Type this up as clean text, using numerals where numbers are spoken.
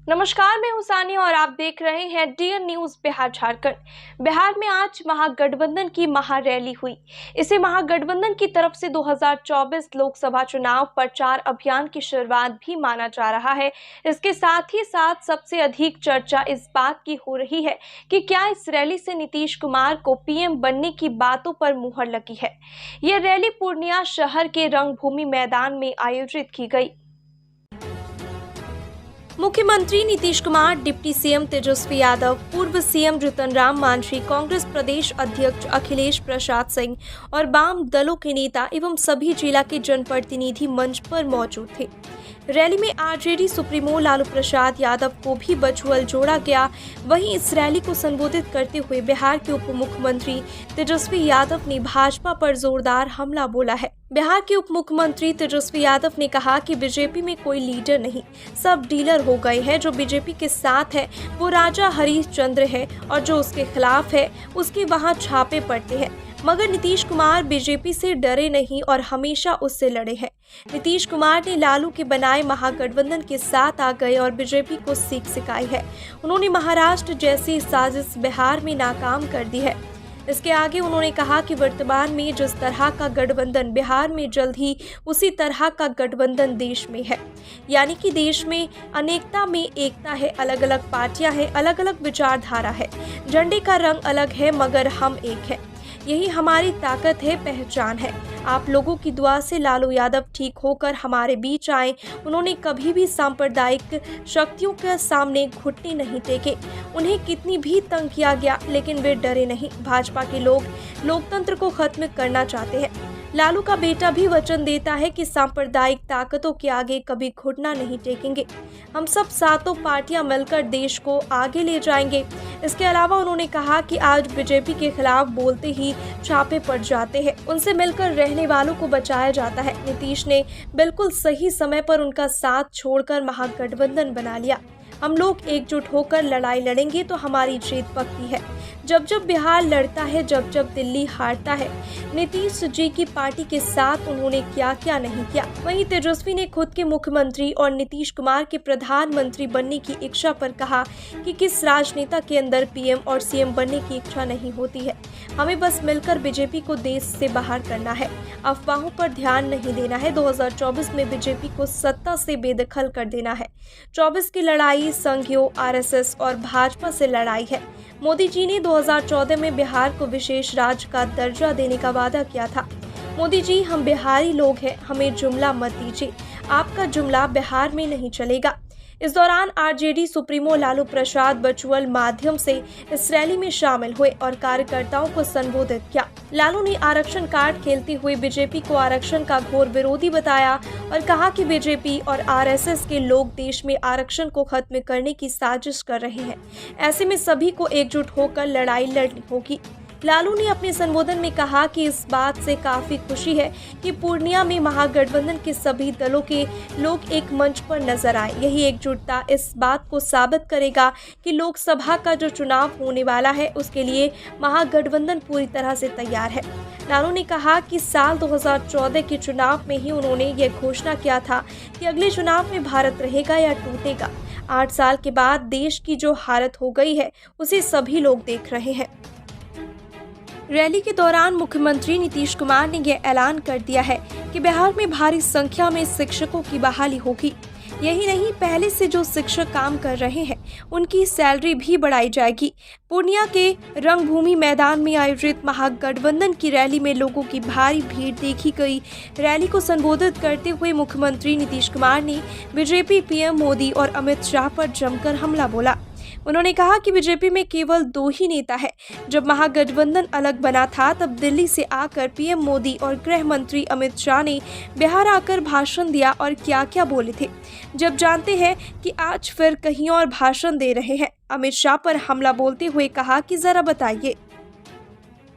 नमस्कार, मैं हूं सानिया और आप देख रहे हैं डीएन न्यूज बिहार झारखंड। बिहार में आज महागठबंधन की महारैली हुई। इसे महागठबंधन की तरफ से 2024 लोकसभा चुनाव प्रचार अभियान की शुरुआत भी माना जा रहा है। इसके साथ ही साथ सबसे अधिक चर्चा इस बात की हो रही है कि क्या इस रैली से नीतीश कुमार को पीएम बनने की बातों पर मुहर लगी है। यह रैली पूर्णिया शहर के रंगभूमि मैदान में आयोजित की गई। मुख्यमंत्री नीतीश कुमार, डिप्टी सीएम तेजस्वी यादव, पूर्व सीएम जीतनराम मांझी, कांग्रेस प्रदेश अध्यक्ष अखिलेश प्रसाद सिंह और वाम दलों के नेता एवं सभी जिला के जनप्रतिनिधि मंच पर मौजूद थे। रैली में आरजेडी सुप्रीमो लालू प्रसाद यादव को भी वर्चुअल जोड़ा गया। वहीं इस रैली को संबोधित करते हुए बिहार के उप मुख्यमंत्री तेजस्वी यादव ने भाजपा पर जोरदार हमला बोला है। बिहार के उप मुख्यमंत्री तेजस्वी यादव ने कहा कि बीजेपी में कोई लीडर नहीं, सब डीलर हो गए हैं। जो बीजेपी के साथ है वो राजा हरिश्चंद्र है और जो उसके खिलाफ है उसके वहां छापे पड़ते हैं। मगर नीतीश कुमार बीजेपी से डरे नहीं और हमेशा उससे लड़े हैं। नीतीश कुमार ने लालू के बनाए महागठबंधन के साथ आ गए और बीजेपी को सीख सिखाई है। उन्होंने महाराष्ट्र जैसी साजिश बिहार में नाकाम कर दी है। इसके आगे उन्होंने कहा कि वर्तमान में जिस तरह का गठबंधन बिहार में जल्द ही उसी तरह का गठबंधन देश में है। यानी कि देश में अनेकता में एकता है, अलग अलग पार्टियां हैं, अलग अलग विचारधारा है, झंडे का रंग अलग है मगर हम एक हैं। यही हमारी ताकत है, पहचान है। आप लोगों की दुआ से लालू यादव ठीक होकर हमारे बीच आए। उन्होंने कभी भी सांप्रदायिक शक्तियों के सामने घुटने नहीं टेके। उन्हें कितनी भी तंग किया गया लेकिन वे डरे नहीं। भाजपा के लोग लोकतंत्र को खत्म करना चाहते हैं। लालू का बेटा भी वचन देता है कि सांप्रदायिक ताकतों के आगे कभी घुटना नहीं टेकेंगे। हम सब सातों पार्टियां मिलकर देश को आगे ले जाएंगे। इसके अलावा उन्होंने कहा कि आज बीजेपी के खिलाफ बोलते ही छापे पड़ जाते हैं, उनसे मिलकर रहने वालों को बचाया जाता है। नीतीश ने बिल्कुल सही समय पर उनका साथ छोड़कर महागठबंधन बना लिया। हम लोग एकजुट होकर लड़ाई लड़ेंगे तो हमारी जीत पक्की है। जब जब बिहार लड़ता है, जब जब दिल्ली हारता है, नीतीश जी की पार्टी के साथ उन्होंने क्या क्या नहीं किया। वहीं तेजस्वी ने खुद के मुख्यमंत्री और नीतीश कुमार के प्रधानमंत्री बनने की इच्छा पर कहा कि किस राजनेता के अंदर पीएम और सीएम बनने की इच्छा नहीं होती है। हमें बस मिलकर बीजेपी को देश से बाहर करना है, अफवाहों पर ध्यान नहीं देना है। 2024 में बीजेपी को सत्ता से बेदखल कर देना है। 24 की लड़ाई संघियों, आरएसएस और भाजपा से लड़ाई है। मोदी जी ने 2014 में बिहार को विशेष राज्य का दर्जा देने का वादा किया था। मोदी जी, हम बिहारी लोग हैं, हमें जुमला मत दीजिए, आपका जुमला बिहार में नहीं चलेगा। इस दौरान RJD supremo Lalu Prasad virtual माध्यम से इस रैली में शामिल हुए और कार्यकर्ताओं को संबोधित किया। लालू ने आरक्षण कार्ड खेलते हुए बीजेपी को आरक्षण का घोर विरोधी बताया और कहा कि बीजेपी और आरएसएस के लोग देश में आरक्षण को खत्म करने की साजिश कर रहे हैं। ऐसे में सभी को एकजुट होकर लड़ाई लड़नी होगी। लालू ने अपने संबोधन में कहा कि इस बात से काफी खुशी है कि पूर्णिया में महागठबंधन के सभी दलों के लोग एक मंच पर नजर आए। यही एकजुटता इस बात को साबित करेगा कि लोकसभा का जो चुनाव होने वाला है उसके लिए महागठबंधन पूरी तरह से तैयार है। लालू ने कहा कि साल 2014 के चुनाव में ही उन्होंने ये घोषणा किया था कि अगले चुनाव में भारत रहेगा या टूटेगा। 8 साल के बाद देश की जो हालत हो गई है उसे सभी लोग देख रहे हैं। रैली के दौरान मुख्यमंत्री नीतीश कुमार ने यह ऐलान कर दिया है कि बिहार में भारी संख्या में शिक्षकों की बहाली होगी। यही नहीं, पहले से जो शिक्षक काम कर रहे हैं उनकी सैलरी भी बढ़ाई जाएगी। पूर्णिया के रंगभूमि मैदान में आयोजित महागठबंधन की रैली में लोगों की भारी भीड़ देखी गई। रैली को संबोधित करते हुए मुख्यमंत्री नीतीश कुमार ने बीजेपी, पीएम मोदी और अमित शाह पर जमकर हमला बोला। उन्होंने कहा कि बीजेपी में केवल 2 ही नेता है। जब महागठबंधन अलग बना था तब दिल्ली से आकर पीएम मोदी और गृह मंत्री अमित शाह ने बिहार आकर भाषण दिया और क्या क्या बोले थे। जब जानते हैं कि आज फिर कहीं और भाषण दे रहे हैं। अमित शाह पर हमला बोलते हुए कहा कि जरा बताइए।